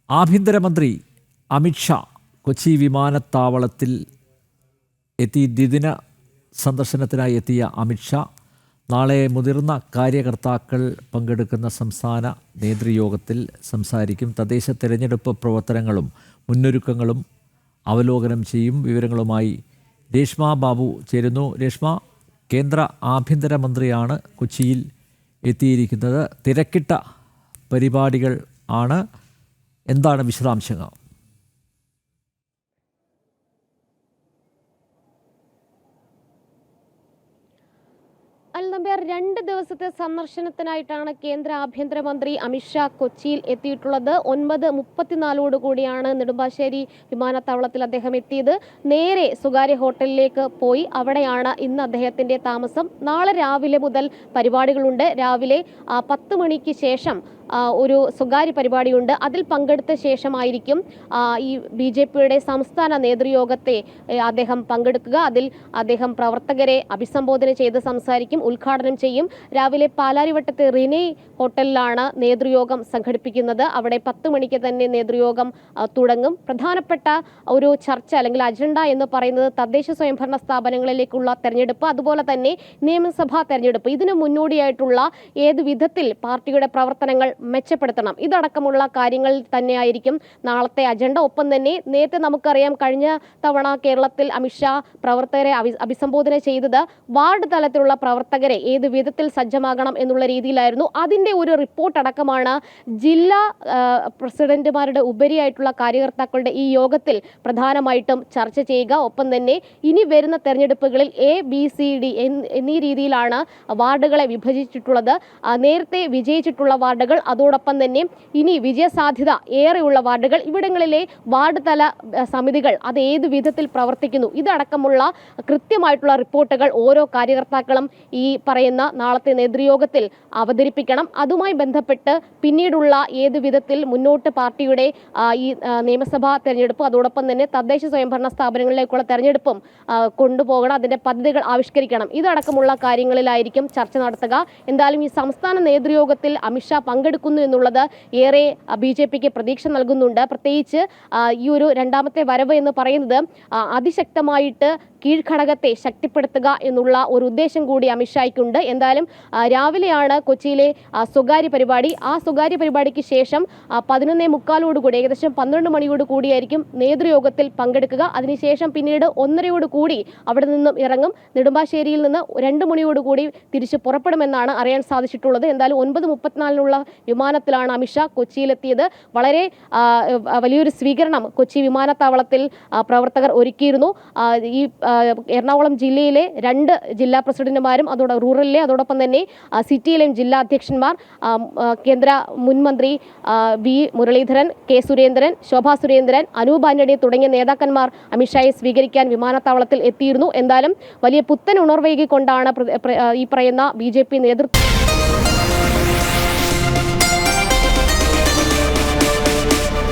ആഭ്യന്തരമന്ത്രി അമിത്ഷാ കൊച്ചി വിമാനത്താവളത്തിൽ എത്തി. ദ്വിദിന സന്ദർശനത്തിനായി എത്തിയ അമിത്ഷാ നാളെ മുതിർന്ന കാര്യകർത്താക്കൾ പങ്കെടുക്കുന്ന സംസ്ഥാന നേതൃയോഗത്തിൽ സംസാരിക്കും. തദ്ദേശ തെരഞ്ഞെടുപ്പ് പ്രവർത്തനങ്ങളും മുന്നൊരുക്കങ്ങളും അവലോകനം ചെയ്യും. വിവരങ്ങളുമായി രേഷ്മ ബാബു ചേരുന്നു. രേഷ്മ, കേന്ദ്ര ആഭ്യന്തരമന്ത്രിയാണ് കൊച്ചിയിൽ എത്തിയിരിക്കുന്നത്. തിരക്കിട്ട പരിപാടികൾ ആണ്. എന്താണ് വിശദാംശങ്ങൾ? അൽനമ്പ്യാർ, 2 ദിവസത്തെ സന്ദർശനത്തിനായിട്ടാണ് കേന്ദ്ര ആഭ്യന്തരമന്ത്രി അമിത്ഷാ കൊച്ചിയിൽ എത്തിയിട്ടുള്ളത്. 9:34 കൂടിയാണ് നെടുമ്പാശ്ശേരി വിമാനത്താവളത്തിൽ അദ്ദേഹം എത്തിയത്. നേരെ സ്വകാര്യ ഹോട്ടലിലേക്ക് പോയി. അവിടെയാണ് ഇന്ന് അദ്ദേഹത്തിന്റെ താമസം. നാളെ രാവിലെ മുതൽ പരിപാടികളുണ്ട്. രാവിലെ 10 മണിക്ക് ശേഷം ഒരു സ്വകാര്യ പരിപാടിയുണ്ട്. അതിൽ പങ്കെടുത്ത ശേഷമായിരിക്കും ഈ BJPയുടെ സംസ്ഥാന നേതൃയോഗത്തെ അദ്ദേഹം പങ്കെടുക്കുക. അതിൽ അദ്ദേഹം പ്രവർത്തകരെ അഭിസംബോധന ചെയ്ത് സംസാരിക്കും, ഉദ്ഘാടനം ചെയ്യും. രാവിലെ പാലാരിവട്ടത്തെ റിനെ ഹോട്ടലിലാണ് നേതൃയോഗം സംഘടിപ്പിക്കുന്നത്. അവിടെ 10 മണിക്ക് തന്നെ നേതൃയോഗം തുടങ്ങും. പ്രധാനപ്പെട്ട ഒരു ചർച്ച അല്ലെങ്കിൽ അജണ്ട എന്ന് പറയുന്നത് തദ്ദേശ സ്വയംഭരണ സ്ഥാപനങ്ങളിലേക്കുള്ള തെരഞ്ഞെടുപ്പ്, അതുപോലെ തന്നെ നിയമസഭാ തെരഞ്ഞെടുപ്പ്. ഇതിനു മുന്നോടിയായിട്ടുള്ള ഏത് വിധത്തിൽ പാർട്ടിയുടെ പ്രവർത്തനങ്ങൾ മെച്ചപ്പെടുത്തണം, ഇതടക്കമുള്ള കാര്യങ്ങൾ തന്നെയായിരിക്കും നാളത്തെ അജണ്ട. ഒപ്പം തന്നെ നേരത്തെ നമുക്കറിയാം, കഴിഞ്ഞ തവണ കേരളത്തിൽ അമിത്ഷാ പ്രവർത്തകരെ അഭിസംബോധന ചെയ്തത് വാർഡ് തലത്തിലുള്ള പ്രവർത്തകരെ ഏത് വിധത്തിൽ സജ്ജമാകണം എന്നുള്ള രീതിയിലായിരുന്നു. അതിൻ്റെ ഒരു റിപ്പോർട്ട് അടക്കമാണ് ജില്ലാ പ്രസിഡന്റുമാരുടെ ഉപരിയായിട്ടുള്ള കാര്യകർത്താക്കളുടെ ഈ യോഗത്തിൽ പ്രധാനമായിട്ടും ചർച്ച ചെയ്യുക. ഒപ്പം തന്നെ ഇനി വരുന്ന തെരഞ്ഞെടുപ്പുകളിൽ ABCD എന്നീ രീതിയിലാണ് വാർഡുകളെ വിഭജിച്ചിട്ടുള്ളത്. നേരത്തെ വിജയിച്ചിട്ടുള്ള വാർഡുകൾ, അതോടൊപ്പം തന്നെ ഇനി വിജയസാധ്യത ഏറെയുള്ള വാർഡുകൾ, ഇവിടങ്ങളിലെ വാർഡ് തല സമിതികൾ അത് ഏത് വിധത്തിൽ പ്രവർത്തിക്കുന്നു, ഇതടക്കമുള്ള കൃത്യമായിട്ടുള്ള റിപ്പോർട്ടുകൾ ഓരോ കാര്യകർത്താക്കളും ഈ പറയുന്ന നാളത്തെ നേതൃയോഗത്തിൽ അവതരിപ്പിക്കണം. അതുമായി ബന്ധപ്പെട്ട് പിന്നീടുള്ള ഏത് വിധത്തിൽ മുന്നോട്ട് പാർട്ടിയുടെ ഈ നിയമസഭാ തെരഞ്ഞെടുപ്പ്, അതോടൊപ്പം തന്നെ തദ്ദേശ സ്വയംഭരണ സ്ഥാപനങ്ങളിലേക്കുള്ള തെരഞ്ഞെടുപ്പും കൊണ്ടുപോകണം, അതിൻ്റെ പദ്ധതികൾ ആവിഷ്കരിക്കണം. ഇതടക്കമുള്ള കാര്യങ്ങളിലായിരിക്കും ചർച്ച നടത്തുക. എന്തായാലും ഈ സംസ്ഥാന നേതൃയോഗത്തിൽ അമിത്ഷാ പങ്കെടുക്കുന്നു എന്നുള്ളത് ഏറെ BJPക്ക് പ്രതീക്ഷ നൽകുന്നുണ്ട്. പ്രത്യേകിച്ച് ഈ ഒരു രണ്ടാമത്തെ വരവ് എന്ന് പറയുന്നത് അതിശക്തമായിട്ട് കീഴ്ഘടകത്തെ ശക്തിപ്പെടുത്തുക എന്നുള്ള ഒരു ഉദ്ദേശം കൂടി അമിത്ഷായ്ക്കുണ്ട്. എന്തായാലും രാവിലെയാണ് കൊച്ചിയിലെ സ്വകാര്യ പരിപാടി. ആ സ്വകാര്യ പരിപാടിക്ക് ശേഷം 11:45 ഏകദേശം 12 മണിയോട് കൂടിയായിരിക്കും നേതൃയോഗത്തിൽ പങ്കെടുക്കുക. അതിനുശേഷം പിന്നീട് 1:30 കൂടി അവിടെ നിന്നും ഇറങ്ങും. നെടുമ്പാശ്ശേരിയിൽ നിന്ന് 2 മണിയോട് കൂടി തിരിച്ച് പുറപ്പെടുമെന്നാണ് അറിയാൻ സാധിച്ചിട്ടുള്ളത്. എന്തായാലും 9:34 വിമാനത്തിലാണ് അമിത്ഷാ കൊച്ചിയിലെത്തിയത്. വളരെ വലിയൊരു സ്വീകരണം കൊച്ചി വിമാനത്താവളത്തിൽ പ്രവർത്തകർ ഒരുക്കിയിരുന്നു. ഈ എറണാകുളം ജില്ലയിലെ 2 ജില്ലാ പ്രസിഡന്റുമാരും റൂറലിലെ അതോടൊപ്പം തന്നെ സിറ്റിയിലെയും ജില്ലാ അധ്യക്ഷന്മാർ, കേന്ദ്ര മുൻമന്ത്രി V മുരളീധരൻ, K സുരേന്ദ്രൻ, ശോഭാ സുരേന്ദ്രൻ, അനൂപ് ആന്റണി തുടങ്ങിയ നേതാക്കന്മാർ അമിത്ഷായെ സ്വീകരിക്കാൻ വിമാനത്താവളത്തിൽ എത്തിയിരുന്നു. എന്തായാലും വലിയ പുത്തൻ ഉണർവേകിക്കൊണ്ടാണ് ഈ പറയുന്ന BJP നേതൃത്വം